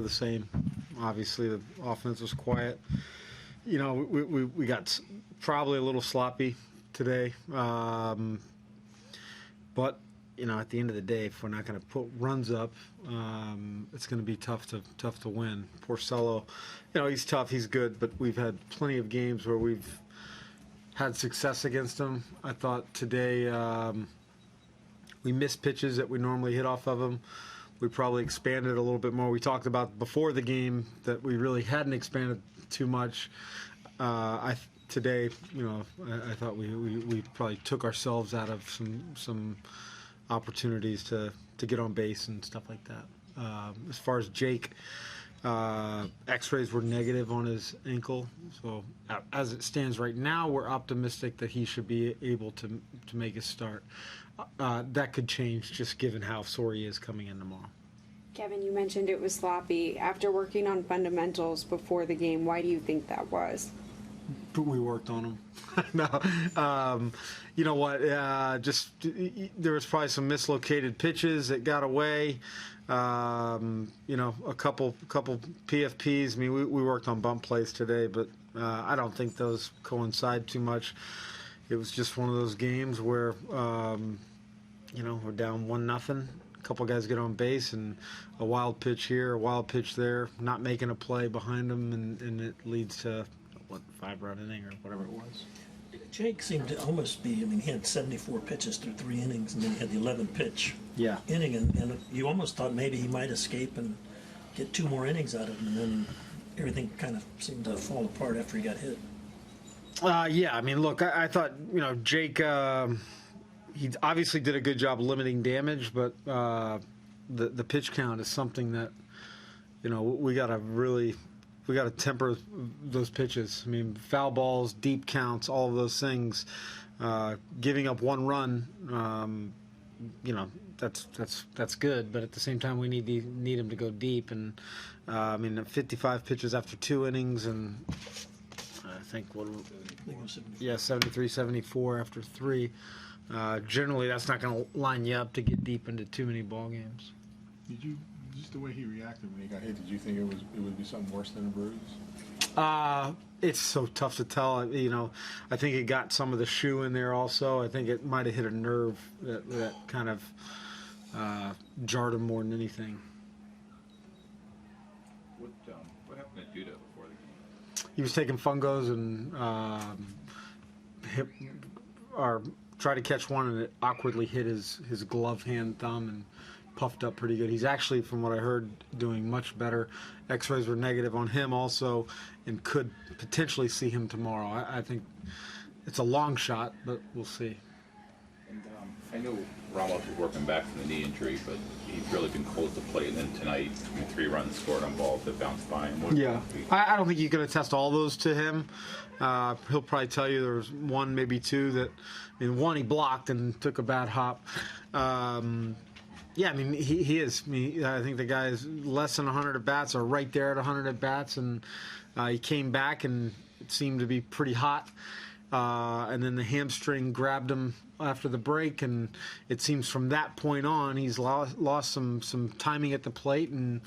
the same. Obviously, the offense was quiet. You know, we got probably a little sloppy today. But, you know, at the end of the day, if we're not going to put runs up, it's going to be tough to win. Porcello, you know, he's tough, he's good, but we've had plenty of games where we've had success against him. I thought today we missed pitches that we normally hit off of him. We probably expanded a little bit more. We talked about before the game that we really hadn't expanded too much. Today, you know, I thought we probably took ourselves out of some opportunities to get on base and stuff like that. As far as Jake, X-rays were negative on his ankle, so as it stands right now, we're optimistic that he should be able to make his start. That could change just given how sore he is coming in tomorrow. Kevin, you mentioned it was sloppy. After working on fundamentals before the game, why do you think that was? We worked on them. No, you know what? Just there was probably some mislocated pitches that got away. You know, a couple PFPs. I mean, we worked on bump plays today, but I don't think those coincide too much. It was just one of those games where you know, we're down 1-0. A couple guys get on base, and a wild pitch here, a wild pitch there, not making a play behind them, and it leads to what, 5-run inning or whatever it was. Jake seemed to almost be, I mean, he had 74 pitches through 3 innings, and then he had the 11 pitch inning, and you almost thought maybe he might escape and get 2 more innings out of him, and then everything kind of seemed to fall apart after he got hit. Yeah, I mean, look, I thought, you know, Jake, he obviously did a good job limiting damage, but the pitch count is something that, you know, we got to temper those pitches. I mean, foul balls, deep counts, all of those things. Giving up 1 run, you know, that's good. But at the same time, we need him to go deep. And I mean, 55 pitches after 2 innings, and I think 73, 74 after 3. Generally, that's not going to line you up to get deep into too many ball games. Did you, just the way he reacted when he got hit, did you think it would be something worse than a bruise? It's so tough to tell. You know, I think it got some of the shoe in there also. I think it might have hit a nerve that kind of jarred him more than anything. What happened to Duda before the game? He was taking fungos and tried to catch one, and it awkwardly hit his glove hand thumb and puffed up pretty good. He's actually, from what I heard, doing much better. X-rays were negative on him also, and could potentially see him tomorrow. I think it's a long shot, but we'll see. And I know Ramos is working back from the knee injury, but he's really been close to play. And then tonight, I mean, 3 runs scored on balls that bounced by him. Yeah, I don't think you can attest all those to him. He'll probably tell you there was 1, maybe 2 that, I mean, 1 he blocked and took a bad hop. Yeah, I mean, he is. I mean, I think the guy is less than 100 at bats, or right there at 100 at bats, and he came back and it seemed to be pretty hot. And then the hamstring grabbed him after the break, and it seems from that point on he's lost some timing at the plate and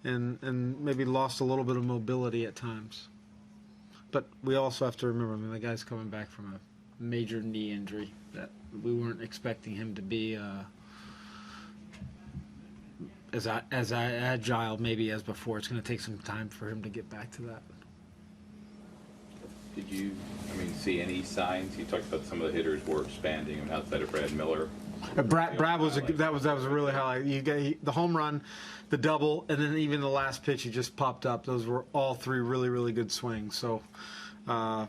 maybe lost a little bit of mobility at times. But we also have to remember, I mean, the guy's coming back from a major knee injury that we weren't expecting him to be as agile maybe as before. It's going to take some time for him to get back to that. Did you, I mean, see any signs? You talked about some of the hitters were expanding, and outside of Brad Miller. Brad was that was a really highlight. You got the home run, the double, and then even the last pitch he just popped up. Those were all 3 really good swings. So, you know,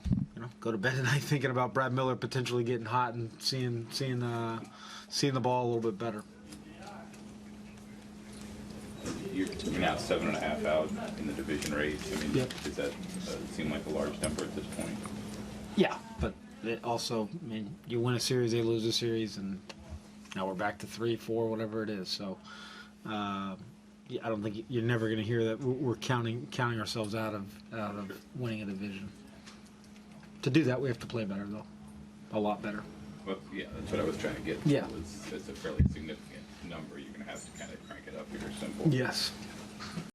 go to bed at night thinking about Brad Miller potentially getting hot and seeing the ball a little bit better. You're now 7.5 out in the division race. I mean, does that seem like a large number at this point? Yeah, but it also, I mean, you win a series, they lose a series, and now we're back to 3, 4, whatever it is. So, I don't think you're never going to hear that we're counting ourselves out of winning a division. To do that, we have to play better, though, a lot better. Well, yeah, that's what I was trying to get to. Yeah, It's a fairly significant number. You're going to have to kind of crank it up here, simple. Yes.